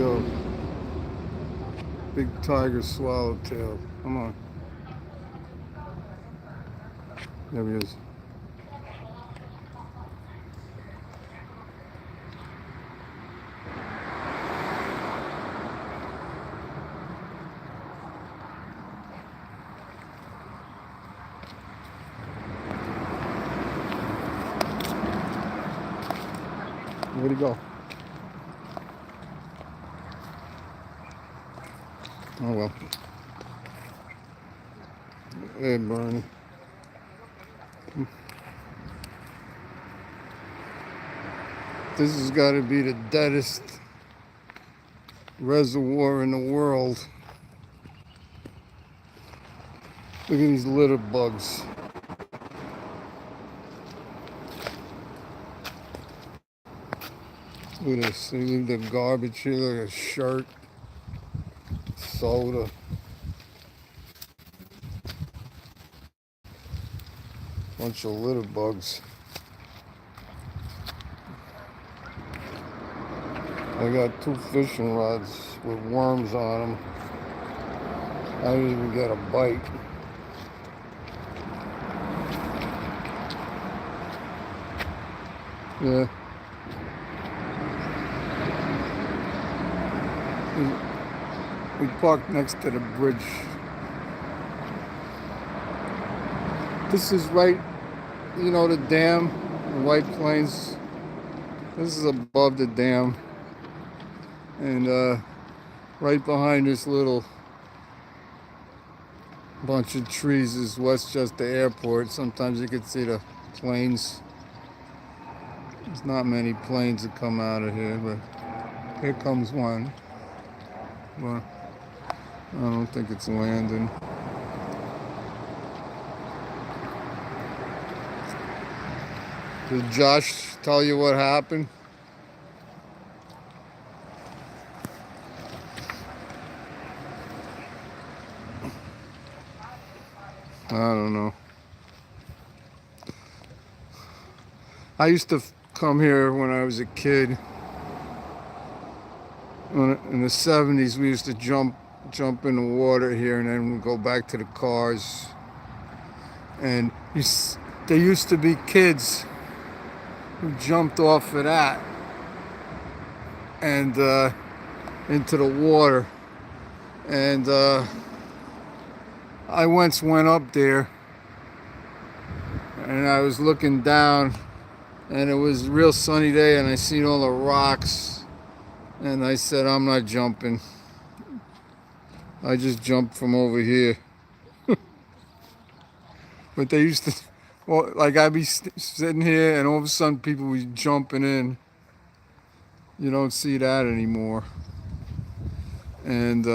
go. Big tiger swallowtail. Come on. There he is. Where'd he go? Oh well. Hey, Bernie. This has got to be the deadest reservoir in the world. Look at these litter bugs. Look at this. They leave the garbage here, like a shirt, soda. Bunch of litter bugs. I got 2 fishing rods with worms on them. I didn't even get a bite. Yeah. We parked next to the bridge. This is right, you know, the dam, the White Plains. This is above the dam. And right behind this little bunch of trees is Westchester Airport. Sometimes you can see the planes. There's not many planes that come out of here, but here comes one. Well, I don't think it's landing. Did Josh tell you what happened? I don't know. I used to come here when I was a kid. In the 70s, we used to jump in the water here and then we'd go back to the cars. And there used to be kids who jumped off of that and into the water. And I once went up there and I was looking down and it was a real sunny day and I seen all the rocks and I said, I'm not jumping. I just jumped from over here. But they used to, well, like I'd be sitting here and all of a sudden people would be jumping in. You don't see that anymore. And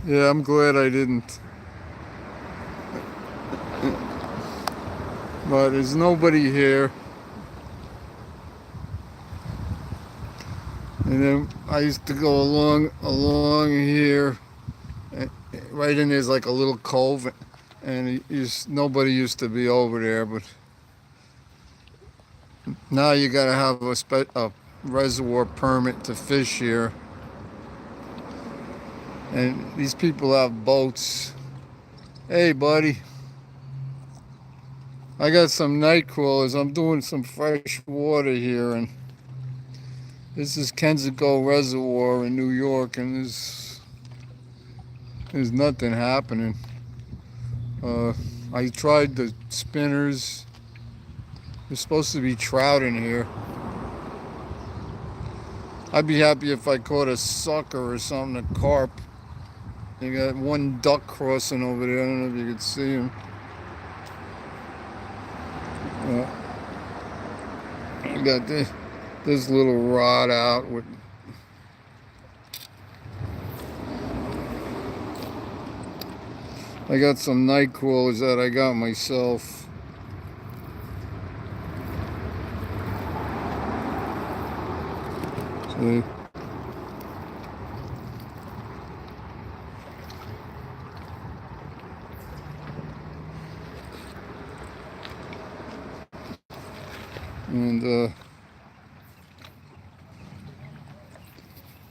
yeah, I'm glad I didn't. But there's nobody here. And then I used to go along here. Right in there's like a little cove, and nobody used to be over there. But now you gotta have a reservoir permit to fish here. And these people have boats. Hey, buddy. I got some night crawlers. I'm doing some fresh water here, and this is Kensico Reservoir in New York, and there's nothing happening. I tried the spinners. There's supposed to be trout in here. I'd be happy if I caught a sucker or something, a carp. You got one duck crossing over there. I don't know if you could see him. I got this little rod out with I got some night crawlers that I got myself. See? And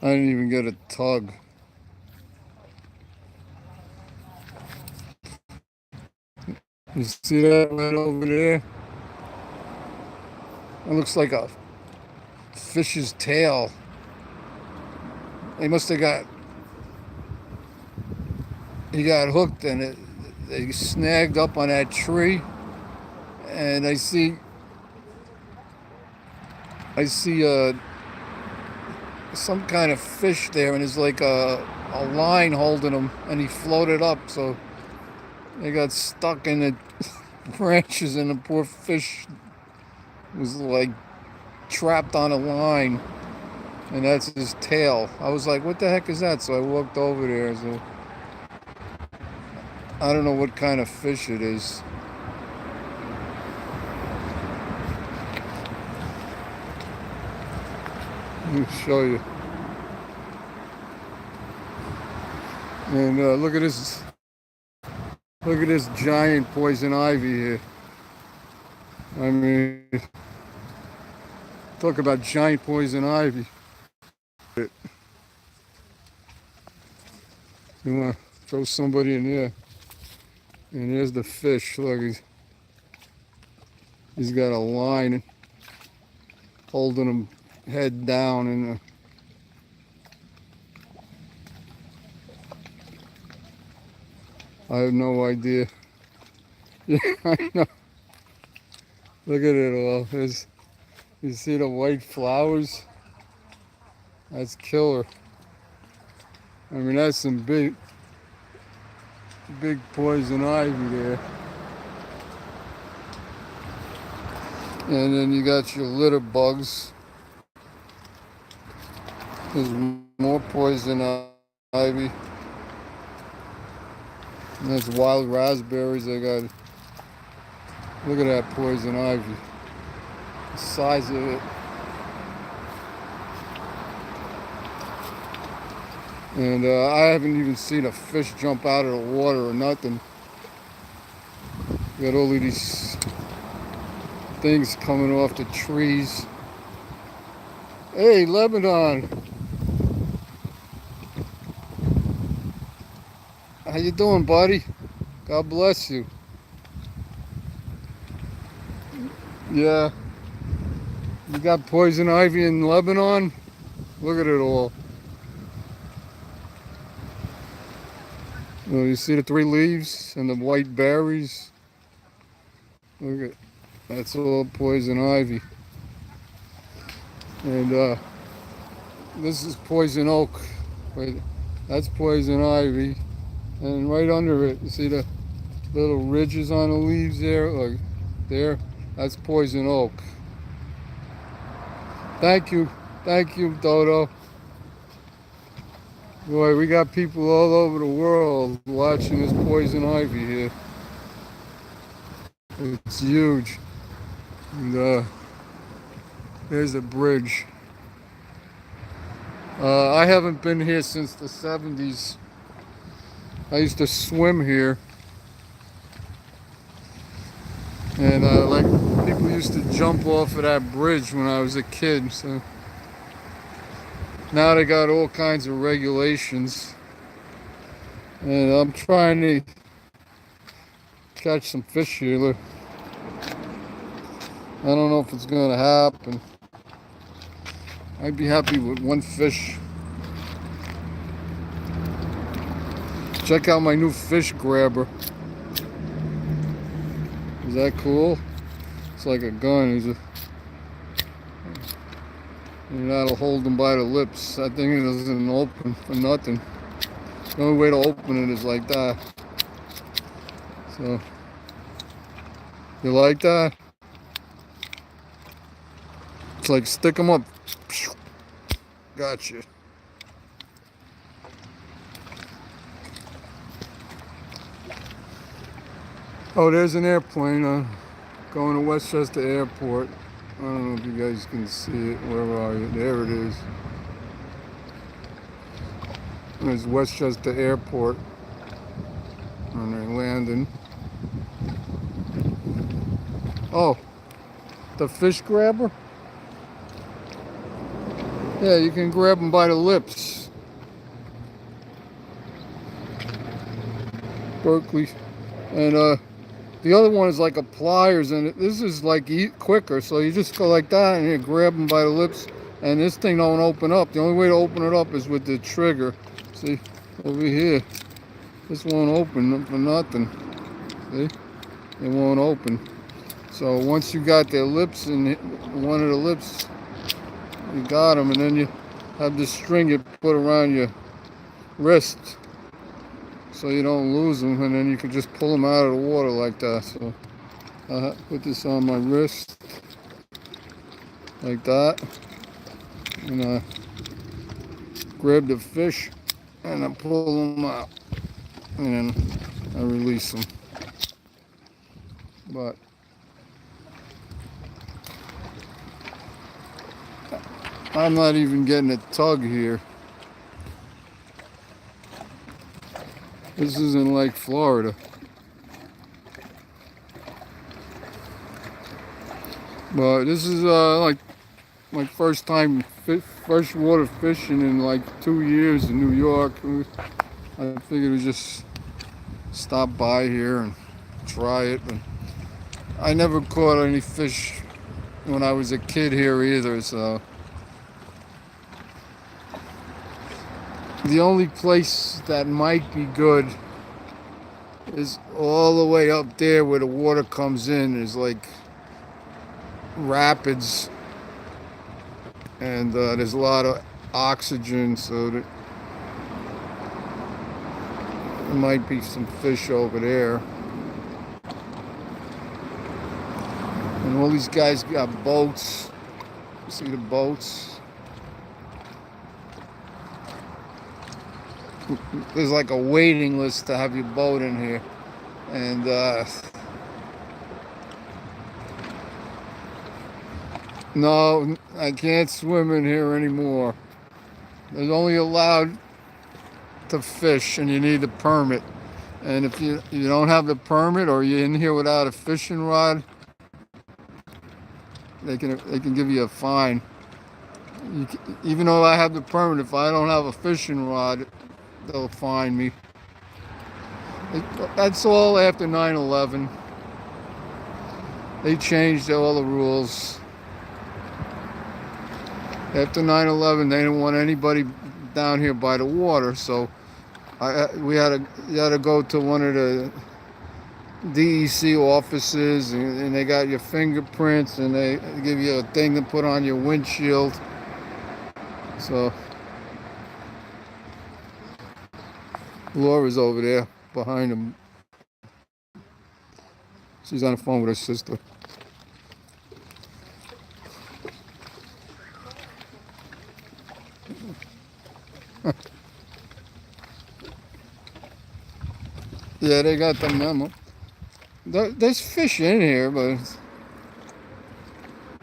I didn't even get a tug. You see that right over there? It looks like a fish's tail. They must have he got hooked and they snagged up on that tree. And I see some kind of fish there, and there's like a line holding him, and he floated up, so they got stuck in the branches, and the poor fish was like trapped on a line, and that's his tail. I was like, what the heck is that? So I walked over there. So I don't know what kind of fish it is. Let me show you. And look at this. Look at this giant poison ivy here. I mean, talk about giant poison ivy. You want to throw somebody in there. And there's the fish. Look, he's got a line holding him head down. And I have no idea. Yeah, I know. Look at it all. You see the white flowers? That's killer. I mean, that's some big poison ivy there. And then you got your litter bugs. There's more poison ivy. And there's wild raspberries. I got. Look at that poison ivy. The size of it. And I haven't even seen a fish jump out of the water or nothing. Got all of these things coming off the trees. Hey, Lebanon. How you doing, buddy? God bless you. Yeah. You got poison ivy in Lebanon? Look at it all. Oh, you see the 3 leaves and the white berries? Look at, that's all poison ivy. And this is poison oak. Wait, that's poison ivy. And right under it, you see the little ridges on the leaves there? Like there, that's poison oak. Thank you, Dodo. Boy, we got people all over the world watching this poison ivy here. It's huge. And there's a bridge. I haven't been here since the 70s. I used to swim here. And like people used to jump off of that bridge when I was a kid. So now they got all kinds of regulations. And I'm trying to catch some fish here. Look. I don't know if it's gonna happen. I'd be happy with 1 fish. Check out my new fish grabber. Is that cool? It's like a gun. And that'll hold them by the lips. That thing doesn't open for nothing. The only way to open it is like that. So, you like that? It's like stick them up. Gotcha. Oh, there's an airplane going to Westchester Airport. I don't know if you guys can see it. Where are you? There it is. There's Westchester Airport. And they're landing. Oh, the fish grabber? Yeah, you can grab them by the lips. Berkeley. And the other one is like a pliers, and this is like quicker. So you just go like that and you grab them by the lips, and this thing don't open up. The only way to open it up is with the trigger. See, over here, this won't open for nothing. See, it won't open. So once you got their lips in one of the lips, you got them, and then you have the string you put around your wrist so you don't lose them, and then you can just pull them out of the water like that. So I put this on my wrist like that, and I grab the fish and I pull them out, and then I release them. But I'm not even getting a tug here. This is in Lake Florida. But this is like my first time freshwater fishing in like 2 years in New York. I figured to just stop by here and try it. But I never caught any fish when I was a kid here either, so the only place that might be good is all the way up there where the water comes in. There's like rapids, and there's a lot of oxygen, so that there might be some fish over there. And all these guys got boats. See the boats? There's like a waiting list to have your boat in here. And no, I can't swim in here anymore. There's only allowed to fish, and you need a permit. And if you don't have the permit, or you're in here without a fishing rod, they can give you a fine. Even though I have the permit, if I don't have a fishing rod, they'll fine me. That's all after 9/11. They changed all the rules. After 9/11, they didn't want anybody down here by the water, so you had to go to one of the DEC offices, and they got your fingerprints, and they give you a thing to put on your windshield. So Laura's over there behind him. She's on the phone with her sister. Yeah, they got the memo. There's fish in here, but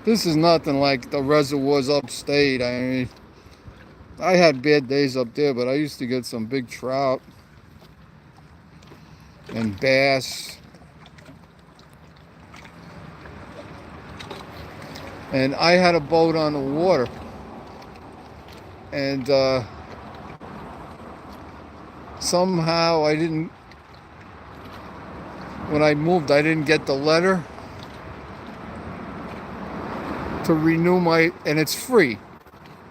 this is nothing like the reservoirs upstate. I mean, I had bad days up there, but I used to get some big trout and bass. And I had a boat on the water, and somehow when I moved, I didn't get the letter to renew and it's free.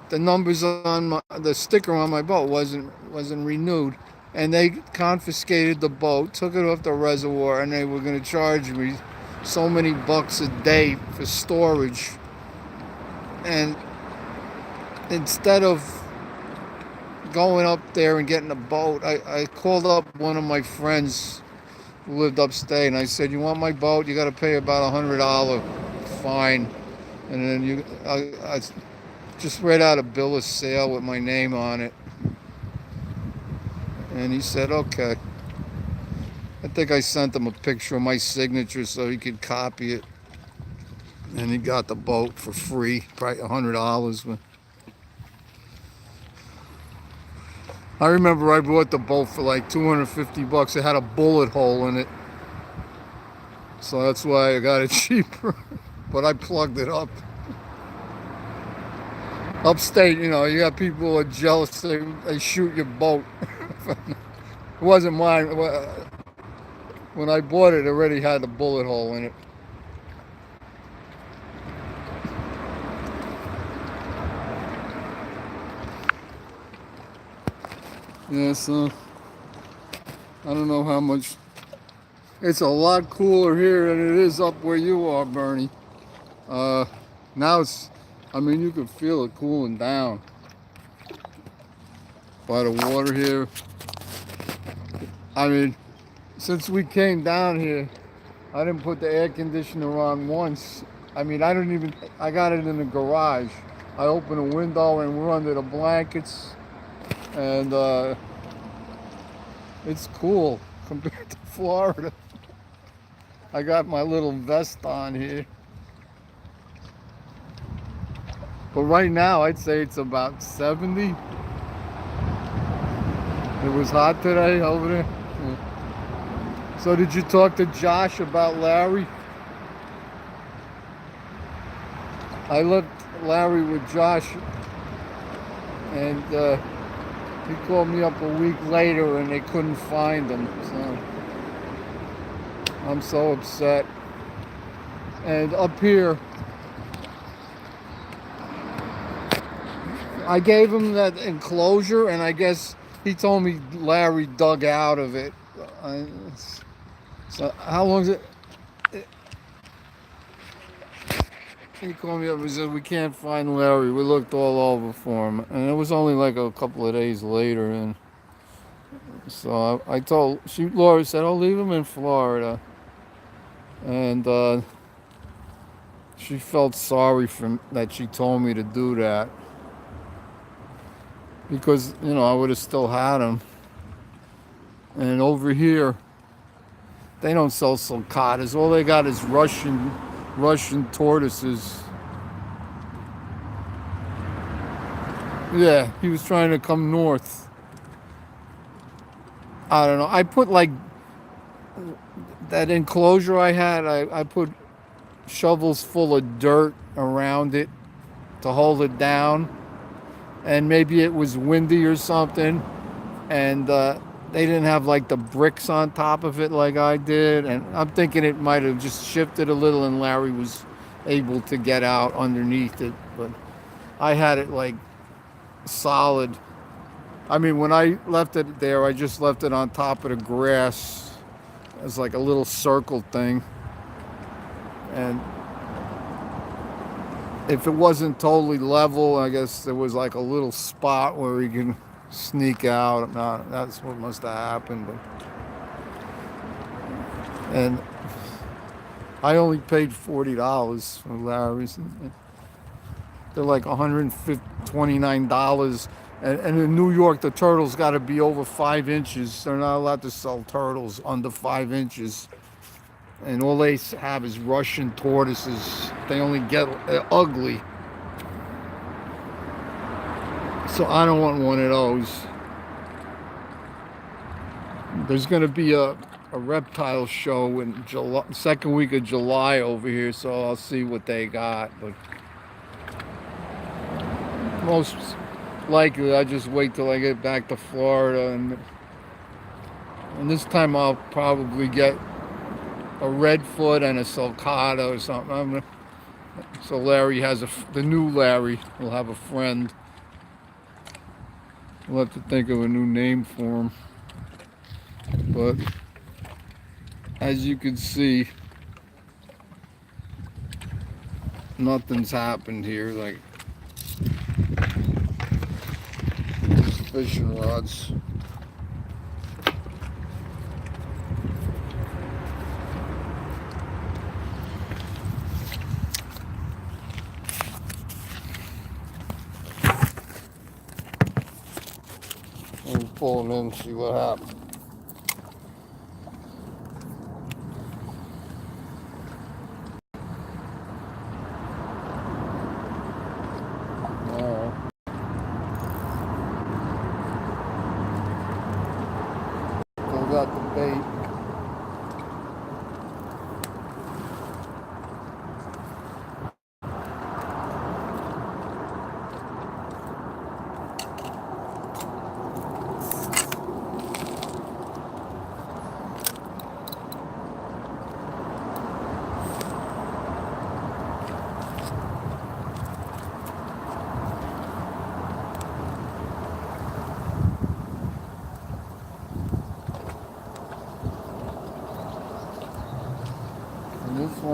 The numbers on the sticker on my boat wasn't renewed, and they confiscated the boat, took it off the reservoir, and they were going to charge me so many bucks a day for storage. And instead of going up there and getting a boat, I called up one of my friends who lived upstate, and I said, "You want my boat? You got to pay about $100 fine." And then I just read out a bill of sale with my name on it. And he said, "Okay." I think I sent him a picture of my signature so he could copy it. And he got the boat for free, probably $100. I remember I bought the boat for like $250. It had a bullet hole in it, so that's why I got it cheaper. But I plugged it up. Upstate, you got people who are jealous. They shoot your boat. It wasn't mine. When I bought it, it already had a bullet hole in it. Yeah, so I don't know how much. It's a lot cooler here than it is up where you are, Bernie. Uh, Now I mean, you can feel it cooling down by the water here. I mean, since we came down here, I didn't put the air conditioner on once. I mean, I got it in the garage. I open a window and we're under the blankets, and it's cool compared to Florida. I got my little vest on here. But right now, I'd say it's about 70. It was hot today over there. Yeah. So did you talk to Josh about Larry? I left Larry with Josh, and he called me up a week later and they couldn't find him. So I'm so upset. And up here, I gave him that enclosure, and I guess he told me Larry dug out of it. So how long is it? He called me up and said, we can't find Larry. We looked all over for him. And it was only like a couple of days later. And so I told, Laura said, oh, leave him in Florida. And she felt sorry that she told me to do that. Because, I would have still had him. And over here, they don't sell sulcatas. All they got is Russian tortoises. Yeah, he was trying to come north. I don't know. I put like that enclosure I had, I put shovels full of dirt around it to hold it down. And maybe it was windy or something. And they didn't have like the bricks on top of it like I did. And I'm thinking it might have just shifted a little and Larry was able to get out underneath it. But I had it like solid. I mean, when I left it there, I just left it on top of the grass as like a little circle thing. And if it wasn't totally level, I guess there was like a little spot where he can sneak out. No, that's what must have happened. And I only paid $40 for Larry's. They're like $129. And in New York, the turtle's got to be over 5 inches. They're not allowed to sell turtles under 5 inches. And all they have is Russian tortoises. They only get ugly. So I don't want one of those. There's going to be a reptile show in July, second week of July over here, so I'll see what they got. But most likely, I just wait till I get back to Florida, and this time I'll probably get a redfoot and a sulcata or something. So Larry has the new Larry will have a friend. We'll have to think of a new name for him. But as you can see, nothing's happened here. Like these fishing rods. Let me pull them in, see what happens. Got the bait.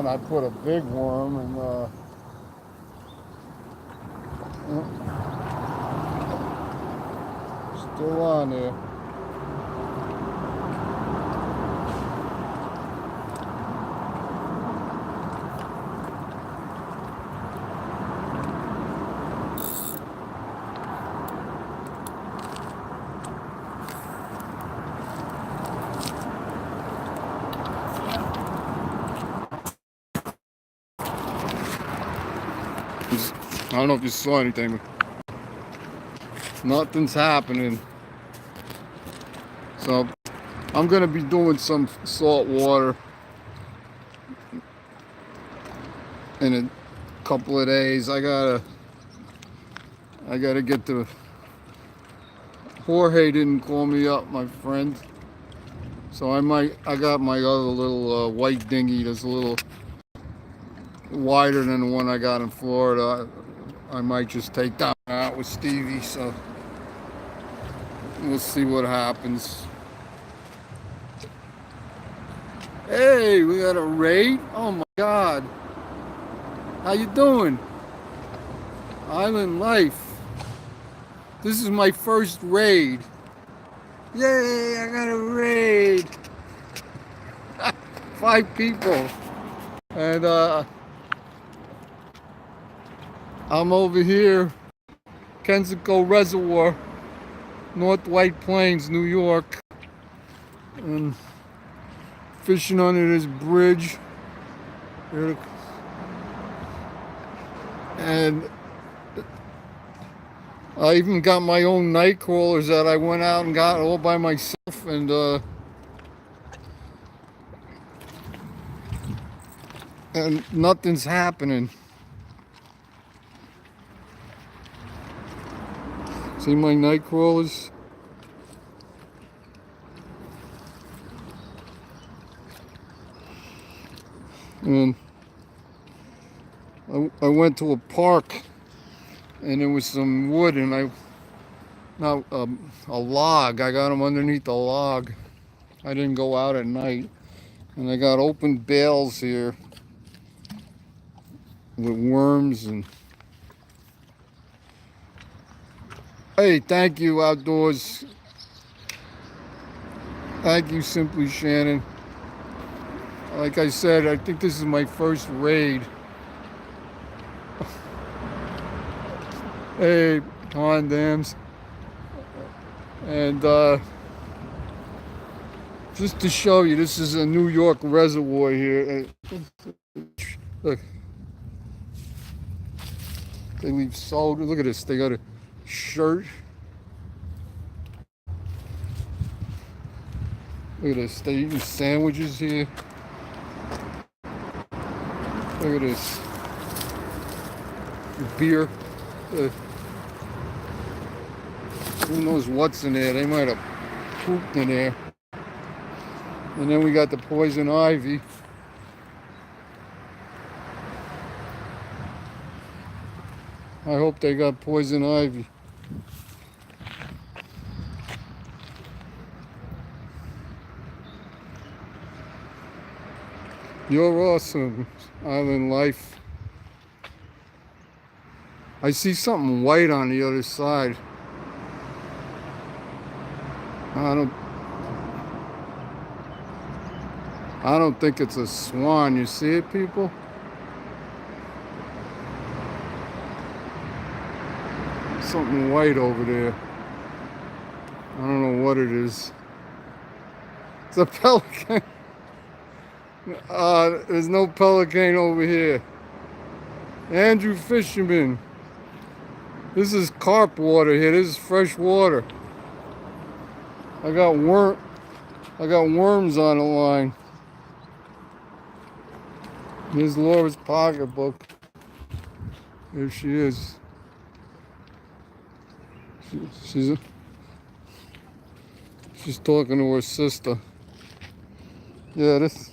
when I put a big worm, and still on there. I don't know if you saw anything, but nothing's happening. So I'm gonna be doing some salt water in a couple of days. I gotta get the Jorge didn't call me up, my friend. So I got my other little white dinghy that's a little wider than the one I got in Florida. I might just take that out with Stevie, so we'll see what happens. Hey, we got a raid? Oh my God. How you doing? Island life. This is my first raid. Yay, I got a raid. 5 people. And I'm over here, Kensico Reservoir, North White Plains, New York, and fishing under this bridge. And I even got my own night crawlers that I went out and got all by myself, and nothing's happening. See my night crawlers? And I went to a park, and there was some wood, and a log. I got them underneath a log. I didn't go out at night, and I got open bales here with worms. And hey, thank you, Outdoors. Thank you, Simply Shannon. Like I said, I think this is my first raid. Hey, pond dams. And just to show you, this is a New York reservoir here. Look. They leave soda. Look at this. They got a shirt. Look at this. They're eating sandwiches here. Look at this. Beer. Who knows what's in there? They might have pooped in there. And then we got the poison ivy. I hope they got poison ivy. You're awesome, Island Life. I see something white on the other side. I don't think it's a swan. You see it, people? Something white over there. I don't know what it is. It's a pelican. There's no pelican over here. Andrew Fisherman. This is carp water here. This is fresh water. I got worms on the line. Here's Laura's pocketbook. Here she is. She's talking to her sister. Yeah, this.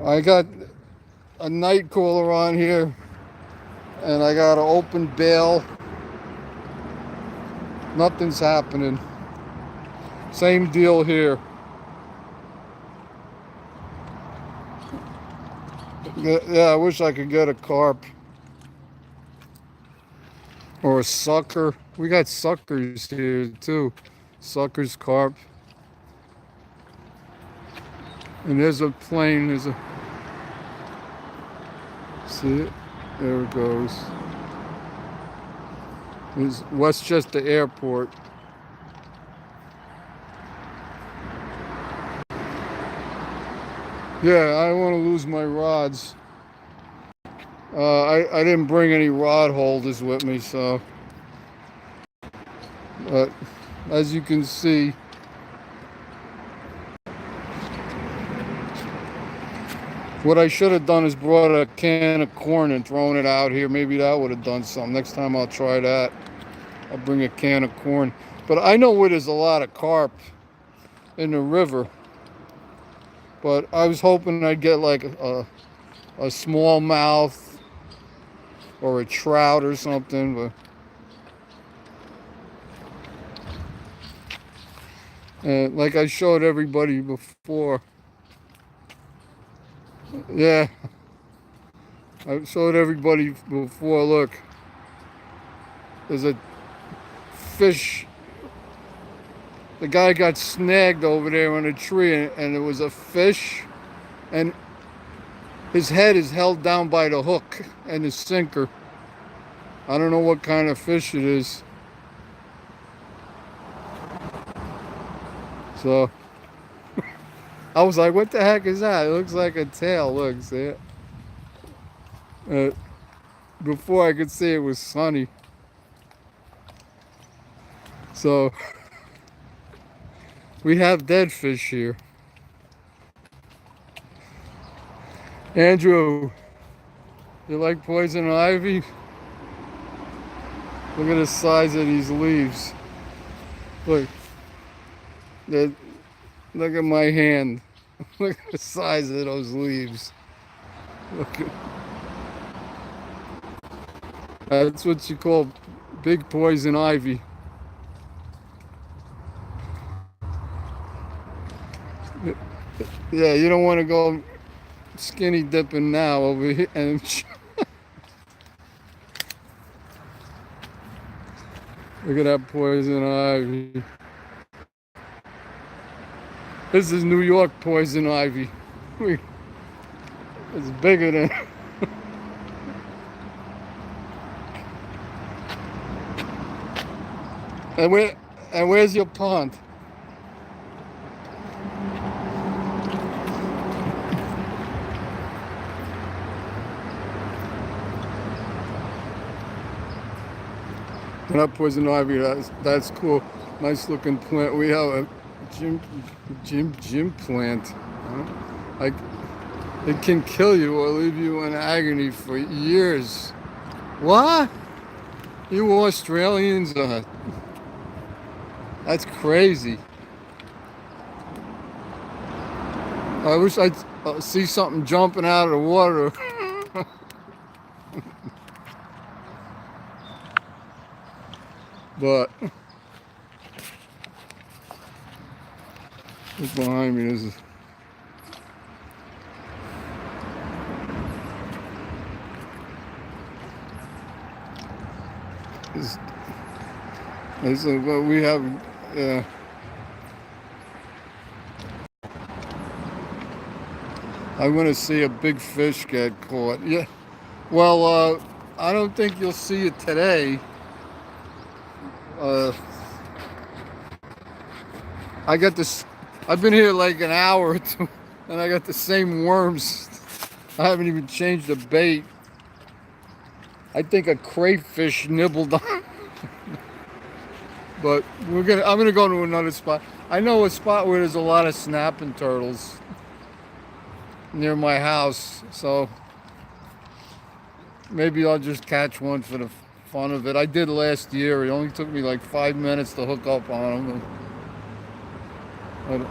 I got a night crawler on here, and I got an open bale. Nothing's happening. Same deal here. Yeah, I wish I could get a carp or a sucker. We got suckers here too. Suckers, carp. And there's a plane. See it? There it goes. There's Westchester Airport. Yeah, I don't want to lose my rods. I didn't bring any rod holders with me, so. But as you can see, what I should have done is brought a can of corn and thrown it out here. Maybe that would have done something. Next time I'll try that. I'll bring a can of corn. But I know where there's a lot of carp in the river. But I was hoping I'd get like a smallmouth or a trout or something. But like I showed everybody before. Yeah, I showed everybody before. Look, there's a fish. The guy got snagged over there on a tree, and it was a fish, and his head is held down by the hook and the sinker. I don't know what kind of fish it is. So I was like, what the heck is that? It looks like a tail. Look, see it? Before I could see it was sunny. So we have dead fish here. Andrew, you like poison ivy? Look at the size of these leaves. Look. Look at my hand. Look at the size of those leaves. Look at, that's what you call big poison ivy. Yeah, you don't want to go skinny dipping now over here. And look at that poison ivy. This is New York poison ivy. It's bigger than. And where's your pond? Not poison ivy. That's cool. Nice looking plant. We have a gym plant. Like it can kill you or leave you in agony for years. What? You Australians are. That's crazy. I wish I'd see something jumping out of the water. But look behind me. This is what we have. I want to see a big fish get caught. Yeah. Well, I don't think you'll see it today. I got this. I've been here like an hour or two, and I got the same worms. I haven't even changed the bait. I think a crayfish nibbled on. But I'm gonna go to another spot. I know a spot where there's a lot of snapping turtles near my house, so maybe I'll just catch one for the fun of it. I did last year. It only took me like 5 minutes to hook up on them.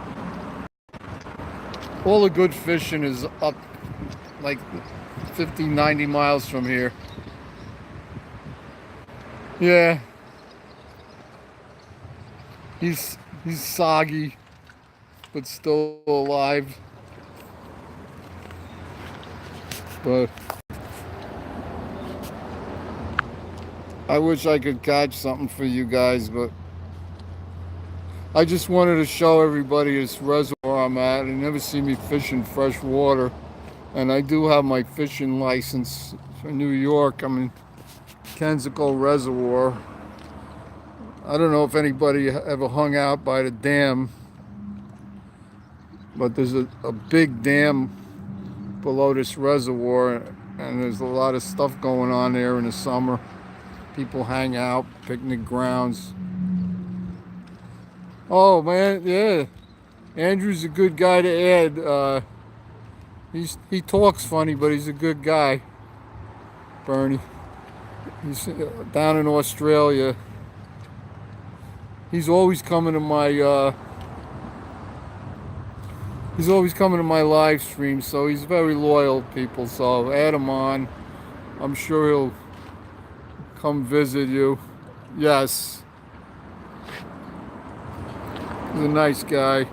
All the good fishing is up like 50, 90 miles from here. Yeah. He's soggy, but still alive. But I wish I could catch something for you guys, but I just wanted to show everybody this reservoir I'm at. You never see me fishing fresh water. And I do have my fishing license for New York. I'm in Kensico Reservoir. I don't know if anybody ever hung out by the dam, but there's a big dam below this reservoir, and there's a lot of stuff going on there in the summer. People hang out, picnic grounds. Oh man, yeah. Andrew's a good guy to add. He talks funny, but he's a good guy. Bernie. He's down in Australia. He's always coming to my live stream, so he's very loyal, people. So add him on. I'm sure he'll come visit you. Yes. He's a nice guy.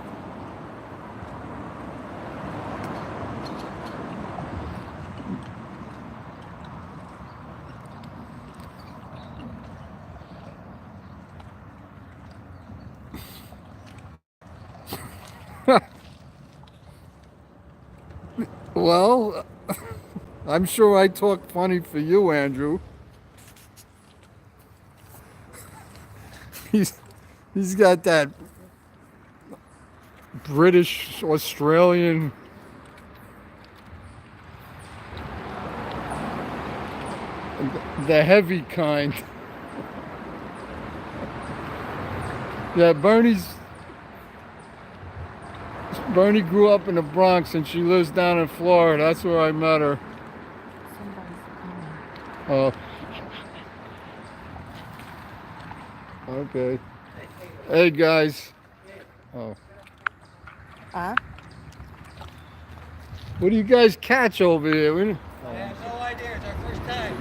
Well, I'm sure I talk funny for you, Andrew. He's got that British Australian the heavy kind. Yeah, Bernie grew up in the Bronx and she lives down in Florida. That's where I met her. Oh. Okay. Hey guys. Oh. Huh? What do you guys catch over here? I have no idea. It's our first time.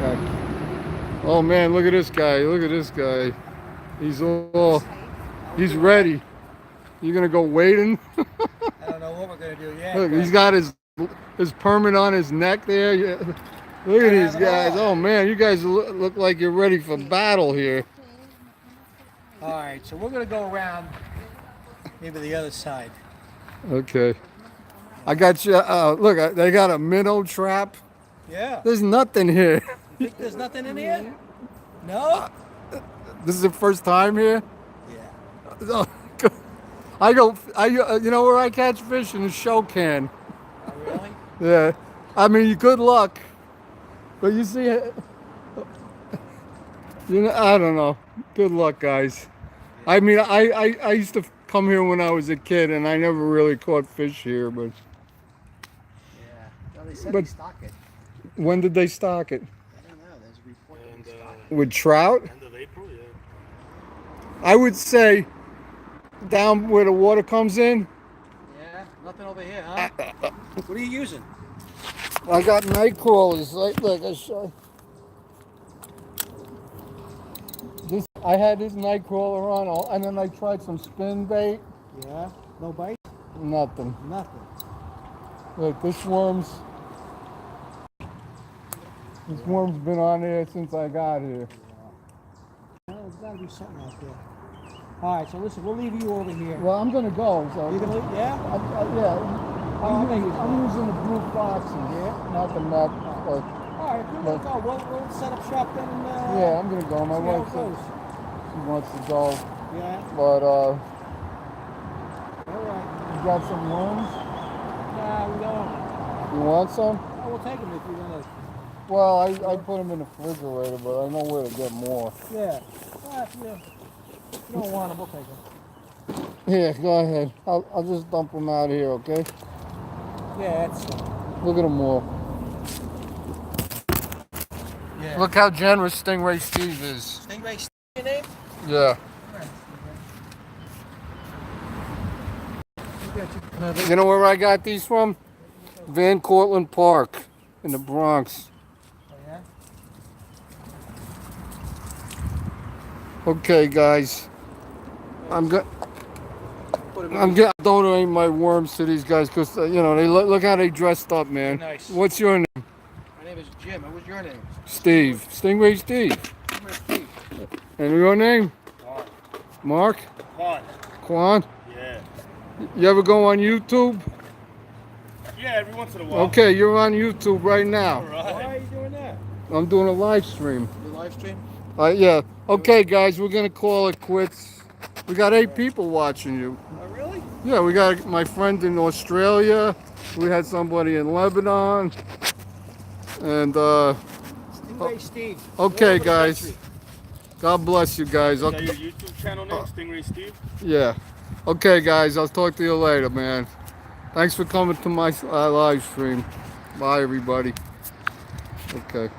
Okay. Oh man, look at this guy. Look at this guy. He's ready. You gonna go wading? I don't know what we're gonna do yet. Look, he's got his permit on his neck there. Yeah. Look at these guys. Oh man, you guys look like you're ready for battle here. All right, so we're gonna go around maybe the other side. Okay. I got you. Look, they got a minnow trap. Yeah. There's nothing here. You think there's nothing in here? No? This is the first time here. Yeah. You know where I catch fish? In the show can. Oh, really? Yeah. I mean, good luck. But you see, I don't know. Good luck, guys. I mean, I used to come here when I was a kid, and I never really caught fish here. But Yeah. Well, they said they stock it. when did they stock it? I don't know. There's a report that they stock With trout? End of April, yeah. I would say down where the water comes in. it. Yeah. Nothing over here, huh? What are you using? I got night crawlers. Look, I show. I had this night crawler on, and then I tried some spin bait. Yeah. No bite? Nothing. Nothing. Look, this worm's been on there since I got here. Well, there's got to be something out there. All right, so listen, we'll leave you over here. Well, I'm gonna go. So You gonna leave? Yeah. yeah. I'm using the blue foxes. Yeah. Not the map. All right, if you're gonna go, we'll set up shop then. And, Yeah, I'm gonna go. My see how wife it said goes. she wants to go, Yeah. but All right. you got some worms? Nah, we don't. You want some? Oh, we'll take them if you're gonna. Well, I put them in the refrigerator, but I know where to get more. Yeah. If you don't want them, we'll take them. Here, go ahead. I'll just dump them out here, okay? Yeah, that's. Look at them all. Yeah. Look how generous Stingray Steve is. Stingray, your name? Yeah. You know where I got these from? Van Cortlandt Park in the Bronx. Oh, yeah? Okay, guys. put them I'm in. getting donating my worms to these guys because you know they look how they dressed up, man. Nice. What's your name? My name is Jim. What was your name? Steve. Stingray Steve. Stingray Steve. And your name? Quan. Mark? Quan. Quan? Yeah. You ever go on YouTube? Yeah, every once in a while. Okay, you're on YouTube right All now. Why right. are you doing that? I'm doing a live stream. Your live stream? Yeah. Okay, guys, we're gonna call it quits. We got 8 people watching you. Oh, really? Yeah, we got my friend in Australia. We had somebody in Lebanon. And Stingray Steve. okay, All over the guys. country. God bless you guys. Is that Okay. your YouTube channel name, Stingray Steve? Yeah. Okay, guys. I'll talk to you later, man. Thanks for coming to my live stream. Bye, everybody. Okay.